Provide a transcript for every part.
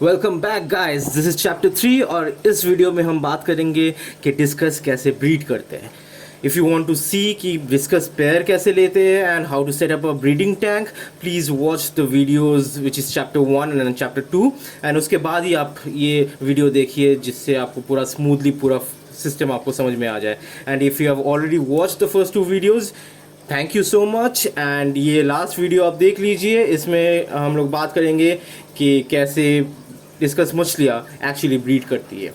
Welcome back guys, this is chapter 3 और इस video में हम बात करेंगे कि डिस्कस कैसे ब्रीड करते हैं। If you want to see कि डिस्कस पेयर कैसे लेते हैं and how to set up a breeding tank, please watch the videos which is chapter 1 and chapter 2 and उसके बाद ही आप ये वीडियो देखिए जिससे आपको पूरा स्मूथली पूरा सिस्टम आपको समझ में आ जाए। And if you have already watch the first 2 videos, thank you so much. And ये लास्ट वीडियो आप देख लीजिए, इसमें हम लोग बात करेंगे कि कैसे डिस्कस मछलियाँ एक्चुअली ब्रीड करती है।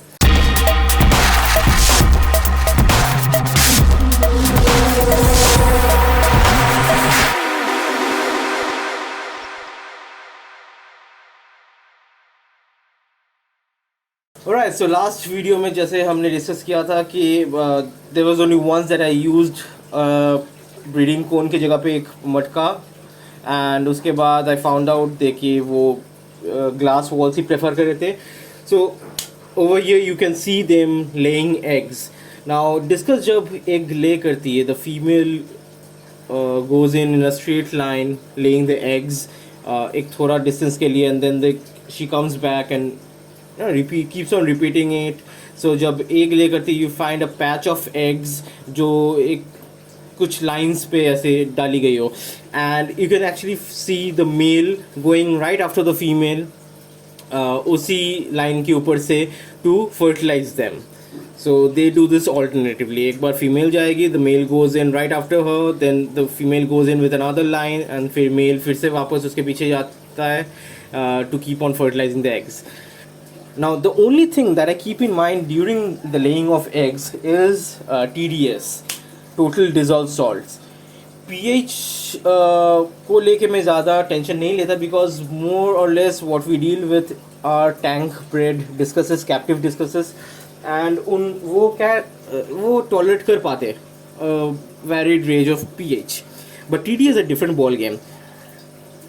Alright, so लास्ट वीडियो में जैसे हमने डिस्कस किया था कि there was only once that I used breeding cone की जगह पे एक मटका, एंड उसके बाद आई फाउंड आउट देखिए वो ग्लास वॉल्स ही प्रेफर कर रहे थे। So over here you can see them laying eggs. Now discuss जब एग ले करती है, the female goes in a straight line laying the eggs एक थोड़ा डिस्टेंस के लिए, and then she comes back and repeat, keeps on repeating it. So जब egg ले करती you find a patch of eggs जो एक कुछ लाइंस पे ऐसे डाली गई हो, and you can actually see the male going right after the female उसी लाइन के ऊपर से to fertilise them. So they do this alternatively, एक बार फीमेल जाएगी, the male goes in right after her, then the female goes in with another line and फिर male फिर से वापस उसके पीछे जाता है to keep on fertilising the eggs. Now the only thing that I keep in mind during the laying of eggs is TDS, total dissolved salts. pH को लेके मैं ज़्यादा टेंशन नहीं लेता, because more or less what we deal with are tank bred discuses, captive discuses, and वो tolerate कर पाते varied range of pH. But TDS is a different ball game.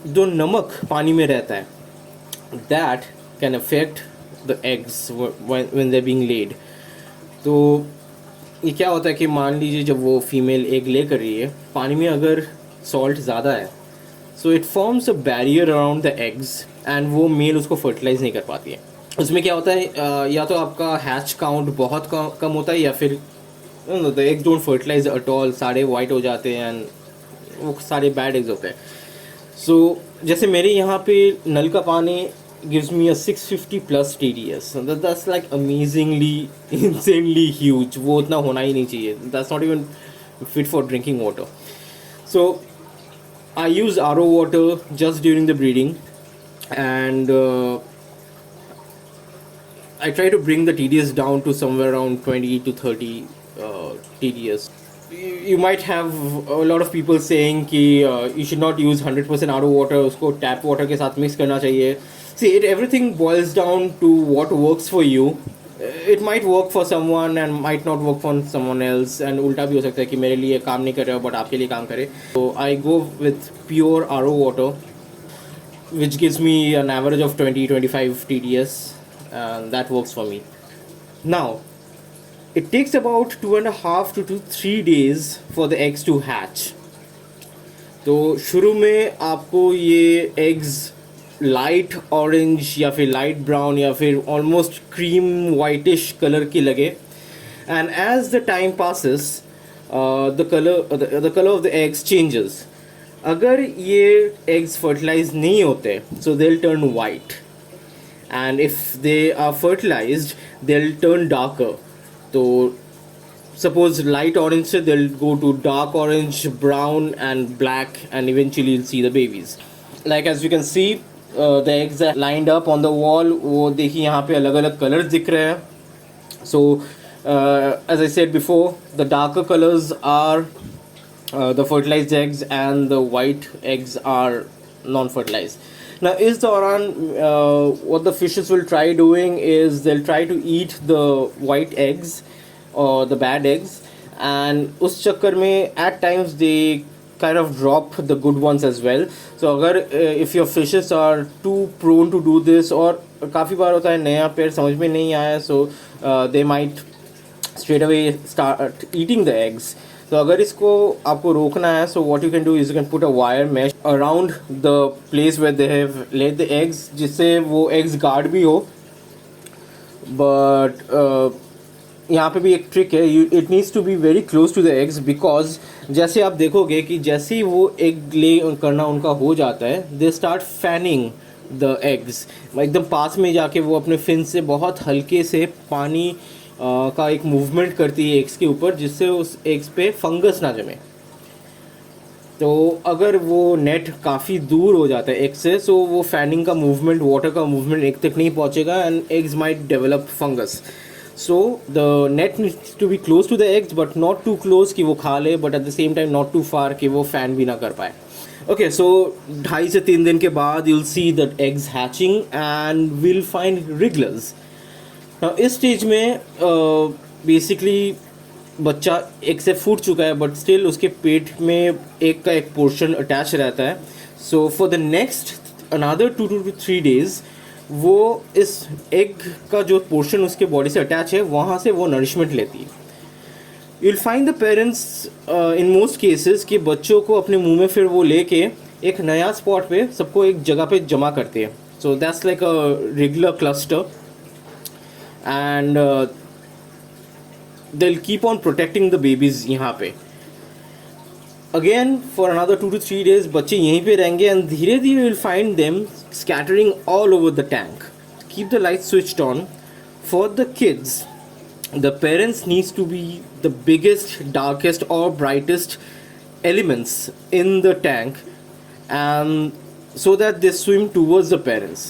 जो नमक पानी में रहता है, that can affect the eggs when they're being laid. तो ये क्या होता है कि मान लीजिए जब वो फीमेल एग ले कर रही है, पानी में अगर सॉल्ट ज़्यादा है, so it forms a barrier around the eggs and वो मेल उसको फर्टिलाइज नहीं कर पाती है। उसमें क्या होता है, या तो आपका हैच काउंट बहुत कम होता है, या फिर the egg don't fertilise at all, सारे वाइट हो जाते हैं एंड वो सारे बैड एग्स होते हैं। सो जैसे मेरे यहाँ पे नल का पानी gives me a 650 plus TDS. That's like amazingly, insanely huge. वो उतना होना ही नहीं चाहिए. That's not even fit for drinking water. So I use RO water just during the breeding, and I try to bring the TDS down to somewhere around 20 to 30 TDS. You might have a lot of people saying कि you should not use 100% RO water, उसको tap water के साथ mix करना चाहिए. See, everything boils down to what works for you. It might work for someone and might not work for someone else, and उल्टा भी हो सकता है कि मेरे लिए काम नहीं कर रहा but आपके लिए काम करे. So I go with pure RO water, which gives me an average of 20-25 TDS, and that works for me. Now, it takes about 2.5 to 3 days for the eggs to hatch. तो शुरू में आपको ये eggs light orange या फिर light brown या फिर almost cream whitish colour की लगे, and as the time passes the colour of the eggs changes. अगर ये एग्स फर्टिलाइज नहीं होते, so they will turn white, and if they are fertilized they will turn darker. तो suppose light orange से they'll go to dark orange, brown and black, and eventually you'll see the babies. Like as you can see, the eggs are lined up on the wall. वो देखिए यहाँ पे अलग अलग colours दिख रहे हैं. So as I said before, the darker colors are the fertilized eggs and the white eggs are non-fertilized. Now इस दौरान what the fishes will try doing is they'll try to eat the white eggs or the bad eggs, and उस चक्कर में at times they kind of drop the good ones as well. So अगर if your fishes are too prone to do this, और काफ़ी बार होता है नया पेड़ समझ में नहीं आया, so they might straight away start eating the eggs. तो अगर इसको आपको रोकना है, so what you can do is you can put a wire mesh around the place where they have laid the eggs, जिससे वो एग्स गार्ड भी हो. बट यहाँ पे भी एक ट्रिक है, it needs to be very close to the eggs, because जैसे आप देखोगे कि जैसे ही वो एग ले करना उनका हो जाता है, they start fanning the eggs. एकदम पास में जाके वो अपने फिन से बहुत हल्के से पानी का एक मूवमेंट करती है एग्स के ऊपर, जिससे उस एग्स पे फंगस ना जमे. तो अगर वो नेट काफ़ी दूर हो जाता है एग से, सो वो फैनिंग का मूवमेंट, वाटर का मूवमेंट एग तक नहीं पहुँचेगा and eggs might develop fungus. So the net needs to be close to the eggs, but not too close कि वो खा ले, but at the same time not too far कि वो fan भी ना कर पाए. Okay, so 2.5 से 3 दिन के बाद you'll see the eggs hatching and we'll find wrigglers. Now इस stage में basically बच्चा एग से फूट चुका है, but still उसके पेट में एग का एक पोर्शन अटैच रहता है. So for the next another 2 to 3 days वो इस एग का जो पोर्शन उसके बॉडी से अटैच है वहाँ से वो नरिशमेंट लेती है. You will find the parents in most cases कि बच्चों को अपने मुंह में फिर वो लेके एक नया स्पॉट पे सबको एक जगह पे जमा करते हैं. So that's like a regular cluster and they will keep on protecting the babies. यहाँ पे again for another 2 to 3 days बच्चे यहीं पे रहेंगे एंड धीरे धीरे will find them scattering all over the tank. Keep the lights switched on. For the kids, the parents needs to be the biggest, darkest or brightest elements in the tank, and so that they swim towards the parents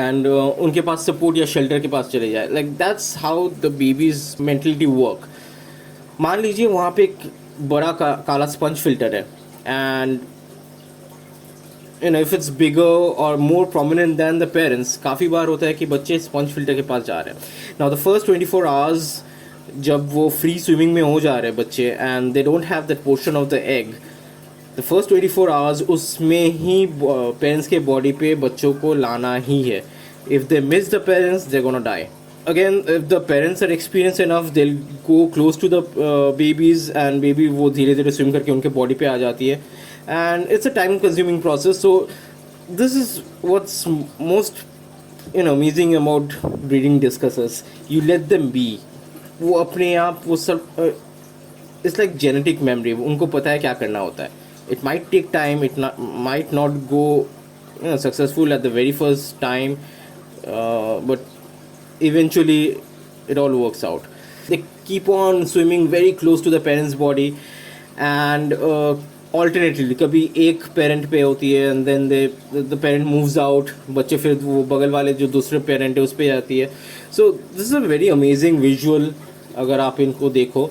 and उनके पास support या shelter के पास चले जाए. Like that's how the baby's mentality work. मान लीजिए वहाँ पे एक बड़ा काला स्पंज फिल्टर है and you know if it's bigger or more prominent than the parents, काफ़ी बार होता है कि बच्चे स्पंज फिल्टर के पास जा रहे हैं. Now the first 24 hours जब वो फ्री स्विमिंग में हो जा रहे हैं बच्चे and they don't have that portion of the egg, the first 24 hours उसमें ही पेरेंट्स के बॉडी पे बच्चों को लाना ही है. If they miss the parents, they're gonna die. Again, if the parents are experienced enough, they'll go close to the babies and baby वो धीरे धीरे स्विम करके उनके बॉडी पे आ जाती है. And it's a time consuming process. So this is what's most amazing about breeding discussers. You let them be. वो अपने आप वो सब it's like genetic memory. उनको पता है क्या करना होता है. It might take time. It might not go successful at the very first time, but eventually it all works out. They keep on swimming very close to the parent's body and alternately कभी एक parent पे होती है and then the parent moves out, बच्चे फिर वो बगल वाले जो दूसरे पेरेंट है उस पर जाती है. So this is a very amazing visual अगर आप इनको देखो.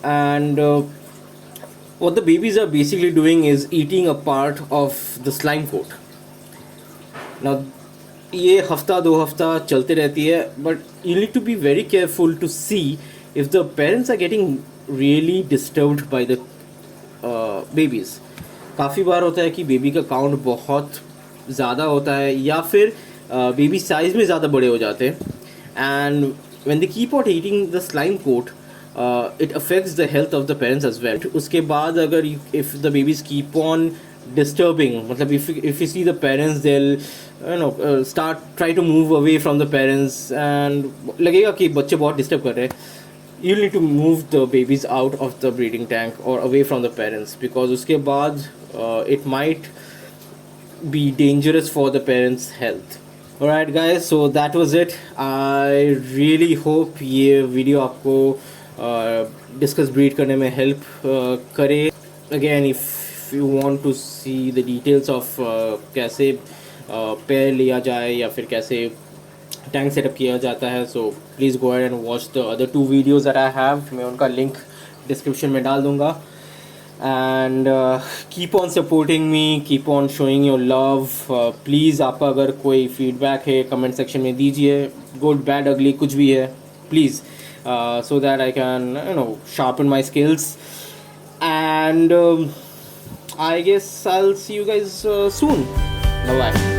And what the babies are basically doing is eating a part of the slime coat. Now ये हफ्ता 2 हफ्ता चलते रहती है, but you need to be very careful to see if the parents are getting really disturbed by the babies. काफ़ी बार होता है कि बेबी का काउंट बहुत ज़्यादा होता है या फिर बेबी साइज़ में ज़्यादा बड़े हो जाते हैं and when they keep on eating the slime coat it affects the health of the parents as well. उसके बाद अगर if the babies keep on disturbing, मतलब if you see the parents they will start try to move away from the parents and लगेगा कि बच्चे बहुत disturb कर रहे हैं, you need to move the babies out of the breeding tank or away from the parents, because उसके बाद it might be dangerous for the parents' health. Alright guys, so that was it. I really hope ये video आपको discuss breed करने में help करे. Again, if you want to see the details of कैसे pair लिया जाए या फिर कैसे टैंक सेटअप किया जाता है, so please go ahead and watch the other 2 videos that I have. मैं उनका लिंक डिस्क्रिप्शन में डाल दूँगा. And keep on supporting me, keep on showing your love. Please आपका अगर कोई फीडबैक है कमेंट सेक्शन में दीजिए, गुड बैड अगली कुछ भी है please, so that I can sharpen my skills. And I guess I will see you guys soon. Bye.